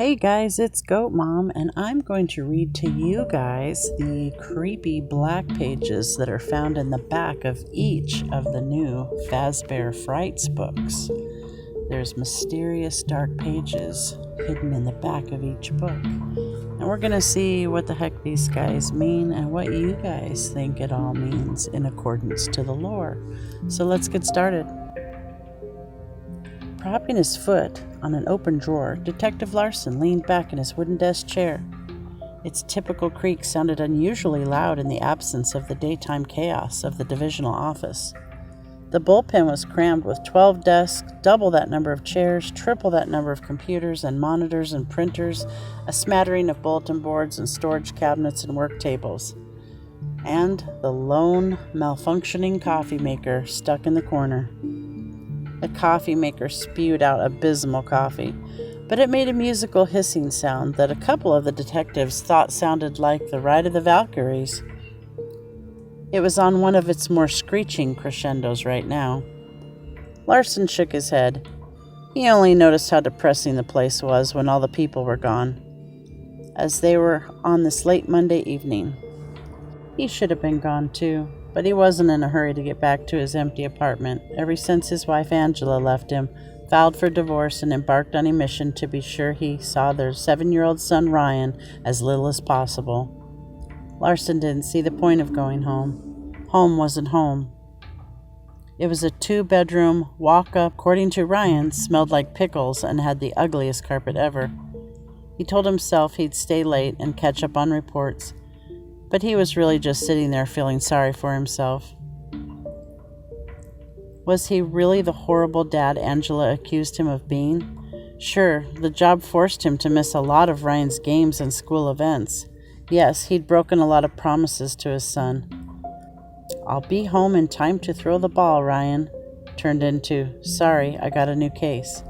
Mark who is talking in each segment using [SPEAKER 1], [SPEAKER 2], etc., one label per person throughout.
[SPEAKER 1] Hey guys, it's Goat Mom, and I'm going to read to you guys the creepy black pages that are found in the back of each of the new FAZBEAR Frights books. There's mysterious dark pages hidden in the back of each book. And we're going to see what the heck these guys mean and what you guys think it all means in accordance to the lore. So let's get started. Propping his foot on an open drawer, Detective Larson leaned back in his wooden desk chair. Its typical creak sounded unusually loud in the absence of the daytime chaos of the divisional office. The bullpen was crammed with 12 desks, double that number of chairs, triple that number of computers and monitors and printers, a smattering of bulletin boards and storage cabinets and work tables, and the lone, malfunctioning coffee maker stuck in the corner. The coffee maker spewed out abysmal coffee, but it made a musical hissing sound that a couple of the detectives thought sounded like the Ride of the Valkyries. It was on one of its more screeching crescendos right now. Larson shook his head. He only noticed how depressing the place was when all the people were gone, as they were on this late Monday evening. He should have been gone too. But he wasn't in a hurry to get back to his empty apartment ever since his wife Angela left him, filed for divorce, and embarked on a mission to be sure he saw their 7-year-old son Ryan as little as possible. Larson didn't see the point of going home. Home wasn't home. It was a 2-bedroom walk-up, according to Ryan, smelled like pickles and had the ugliest carpet ever. He told himself he'd stay late and catch up on reports, but he was really just sitting there feeling sorry for himself. Was he really the horrible dad Angela accused him of being? Sure, the job forced him to miss a lot of Ryan's games and school events. Yes, he'd broken a lot of promises to his son. "I'll be home in time to throw the ball, Ryan," turned into, "Sorry, I got a new case."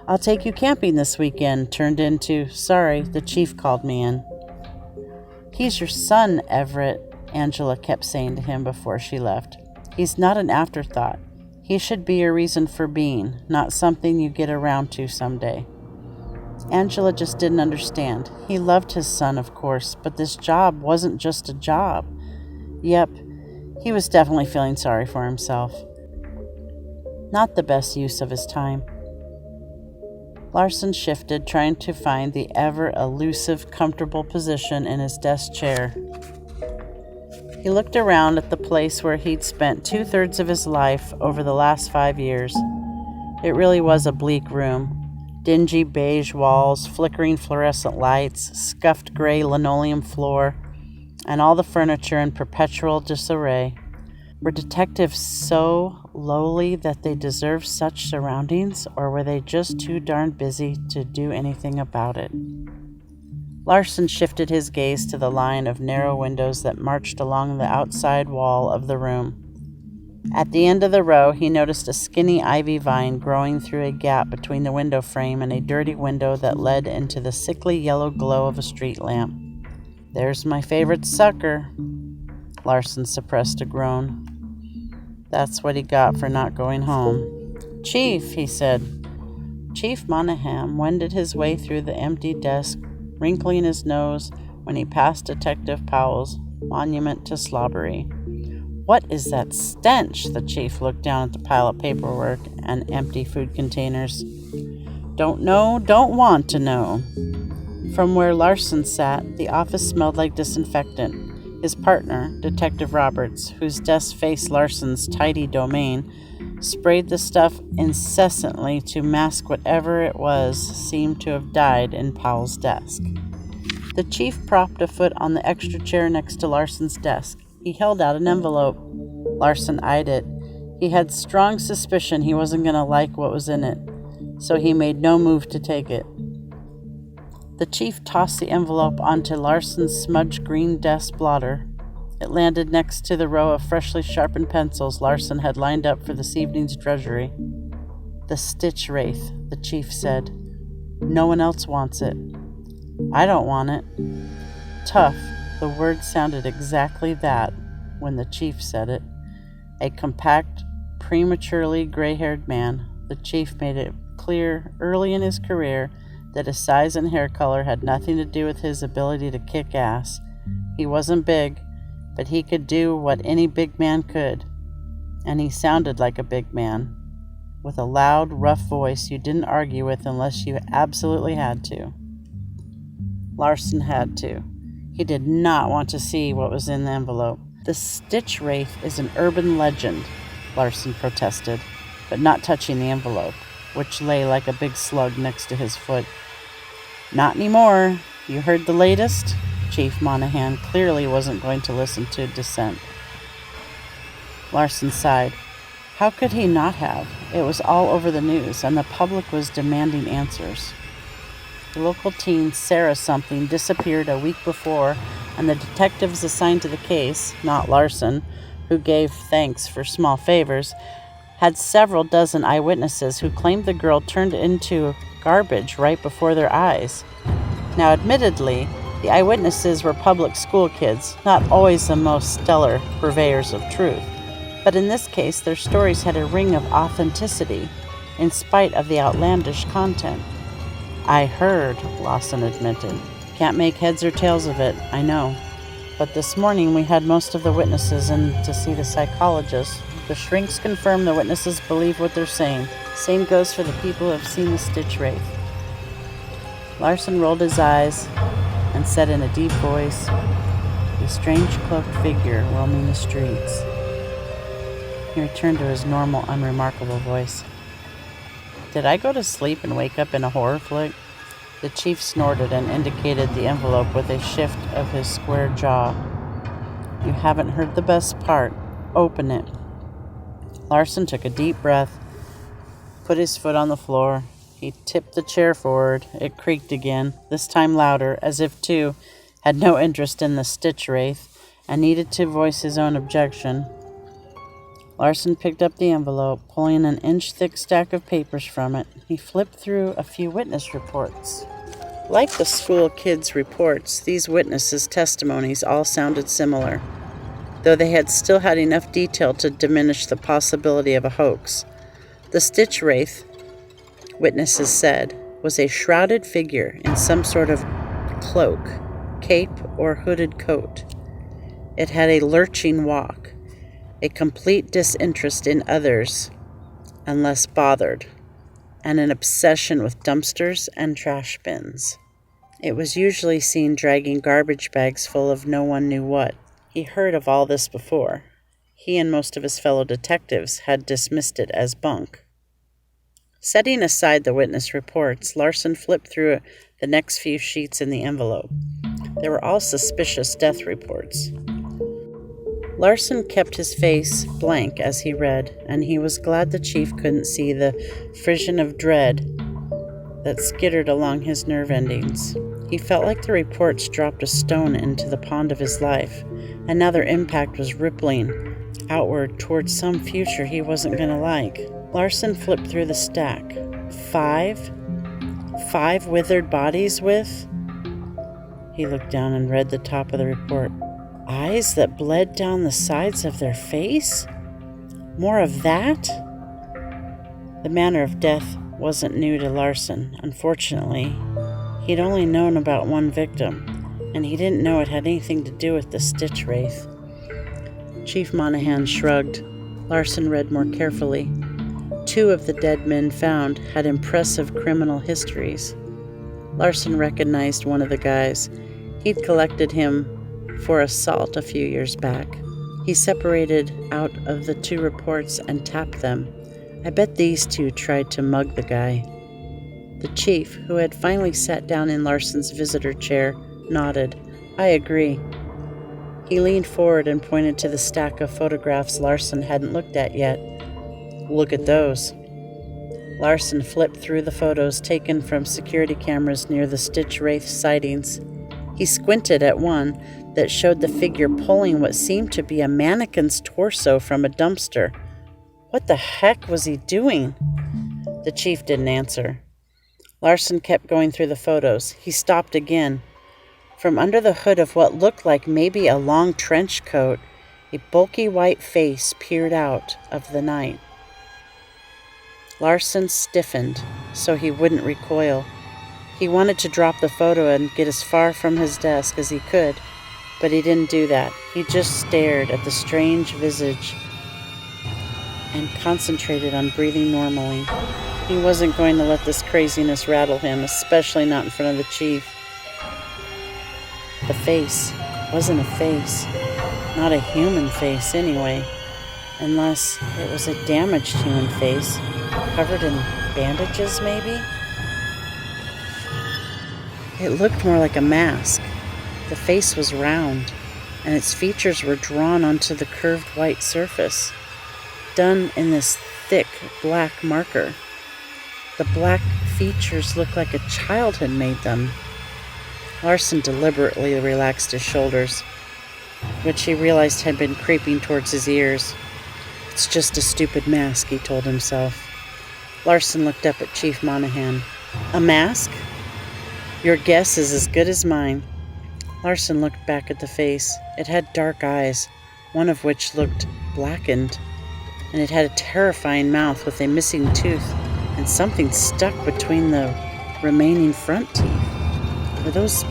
[SPEAKER 1] "I'll take you camping this weekend," turned into, "Sorry, the chief called me in." "He's your son, Everett," Angela kept saying to him before she left. "He's not an afterthought. He should be your reason for being, not something you get around to someday." Angela just didn't understand. He loved his son, of course, but this job wasn't just a job. Yep, he was definitely feeling sorry for himself. Not the best use of his time. Larson shifted, trying to find the ever-elusive, comfortable position in his desk chair. He looked around at the place where he'd spent 2/3 of his life over the last 5 years. It really was a bleak room. Dingy beige walls, flickering fluorescent lights, scuffed gray linoleum floor, and all the furniture in perpetual disarray. Were detectives so lowly that they deserved such surroundings, or were they just too darn busy to do anything about it? Larson shifted his gaze to the line of narrow windows that marched along the outside wall of the room. At the end of the row, he noticed a skinny ivy vine growing through a gap between the window frame and a dirty window that led into the sickly yellow glow of a street lamp. "There's my favorite sucker." Larson suppressed a groan. That's what he got for not going home. "Chief," he said. Chief Monahan wended his way through the empty desk, wrinkling his nose when he passed Detective Powell's monument to slobbery. "What is that stench?" The chief looked down at the pile of paperwork and empty food containers. "Don't know, don't want to know." From where Larson sat, the office smelled like disinfectant. His partner, Detective Roberts, whose desk faced Larson's tidy domain, sprayed the stuff incessantly to mask whatever it was seemed to have died in Powell's desk. The chief propped a foot on the extra chair next to Larson's desk. He held out an envelope. Larson eyed it. He had strong suspicion he wasn't going to like what was in it, so he made no move to take it. The chief tossed the envelope onto Larson's smudged green desk blotter. It landed next to the row of freshly sharpened pencils Larson had lined up for this evening's drudgery. "The Stitch Wraith," the chief said. "No one else wants it." "I don't want it." Tough. The word sounded exactly that when the chief said it. A compact, prematurely gray-haired man, the chief made it clear early in his career that his size and hair color had nothing to do with his ability to kick ass. He wasn't big, but he could do what any big man could. And he sounded like a big man, with a loud, rough voice you didn't argue with unless you absolutely had to. Larson had to. He did not want to see what was in the envelope. "The Stitch Wraith is an urban legend," Larson protested, but not touching the envelope, which lay like a big slug next to his foot. "Not anymore. You heard the latest?" Chief Monahan clearly wasn't going to listen to dissent. Larson sighed. How could he not have? It was all over the news, and the public was demanding answers. The local teen, Sarah something, disappeared a week before, and the detectives assigned to the case, not Larson, who gave thanks for small favors, had several dozen eyewitnesses who claimed the girl turned into garbage right before their eyes. Now, admittedly, the eyewitnesses were public school kids, not always the most stellar purveyors of truth. But in this case, their stories had a ring of authenticity, in spite of the outlandish content. "I heard," Lawson admitted. "Can't make heads or tails of it, I know. But this morning we had most of the witnesses in to see the psychologist. The shrinks confirm the witnesses believe what they're saying. Same goes for the people who have seen the Stitch Wraith." Larson rolled his eyes and said in a deep voice, "A strange cloaked figure roaming the streets." He returned to his normal, unremarkable voice. "Did I go to sleep and wake up in a horror flick?" The chief snorted and indicated the envelope with a shift of his square jaw. "You haven't heard the best part. Open it." Larson took a deep breath, put his foot on the floor. He tipped the chair forward. It creaked again, this time louder, as if, too, had no interest in the Stitch Wraith and needed to voice his own objection. Larson picked up the envelope, pulling an inch-thick stack of papers from it. He flipped through a few witness reports. Like the school kids' reports, these witnesses' testimonies all sounded similar, though they had still had enough detail to diminish the possibility of a hoax. The Stitch Wraith, witnesses said, was a shrouded figure in some sort of cloak, cape, or hooded coat. It had a lurching walk, a complete disinterest in others unless bothered, and an obsession with dumpsters and trash bins. It was usually seen dragging garbage bags full of no one knew what. He heard of all this before. He and most of his fellow detectives had dismissed it as bunk. Setting aside the witness reports, Larson flipped through the next few sheets in the envelope. They were all suspicious death reports. Larson kept his face blank as he read, and he was glad the chief couldn't see the frisson of dread that skittered along his nerve endings. He felt like the reports dropped a stone into the pond of his life, and now their impact was rippling outward towards some future he wasn't going to like. Larson flipped through the stack. Five withered bodies with... He looked down and read the top of the report. Eyes that bled down the sides of their face? More of that? The manner of death wasn't new to Larson. Unfortunately, he'd only known about one victim, and he didn't know it had anything to do with the Stitch Wraith. Chief Monahan shrugged. Larson read more carefully. 2 of the dead men found had impressive criminal histories. Larson recognized one of the guys. He'd collected him for assault a few years back. He separated out of the 2 reports and tapped them. I bet these 2 tried to mug the guy. The chief, who had finally sat down in Larson's visitor chair, nodded. I agree. He leaned forward and pointed to the stack of photographs Larson hadn't looked at yet. Look at those. Larson flipped through the photos taken from security cameras near the Stitch Wraith sightings. He squinted at one that showed the figure pulling what seemed to be a mannequin's torso from a dumpster. What the heck was he doing? The chief didn't answer. Larson kept going through the photos. He stopped again. From under the hood of what looked like maybe a long trench coat, a bulky white face peered out of the night. Larson stiffened so he wouldn't recoil. He wanted to drop the photo and get as far from his desk as he could, but he didn't do that. He just stared at the strange visage and concentrated on breathing normally. He wasn't going to let this craziness rattle him, especially not in front of the chief. The face wasn't a face. Not a human face, anyway. Unless it was a damaged human face, covered in bandages, maybe? It looked more like a mask. The face was round, and its features were drawn onto the curved white surface, done in this thick black marker. The black features looked like a child had made them. Larson deliberately relaxed his shoulders, which he realized had been creeping towards his ears. It's just a stupid mask, he told himself. Larson looked up at Chief Monahan. A mask? Your guess is as good as mine. Larson looked back at the face. It had dark eyes, one of which looked blackened, and it had a terrifying mouth with a missing tooth and something stuck between the remaining front teeth. Were those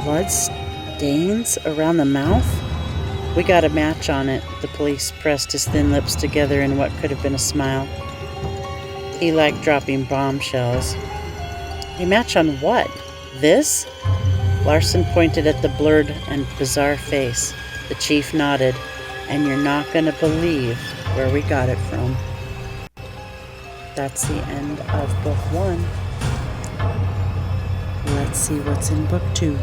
[SPEAKER 1] blood stains around the mouth? We got a match on it. The police pressed his thin lips together in what could have been a smile. He liked dropping bombshells. A match on what? This? Larson pointed at the blurred and bizarre face. The chief nodded. And you're not going to believe where we got it from. That's the end of book 1. Let's see what's in book 2.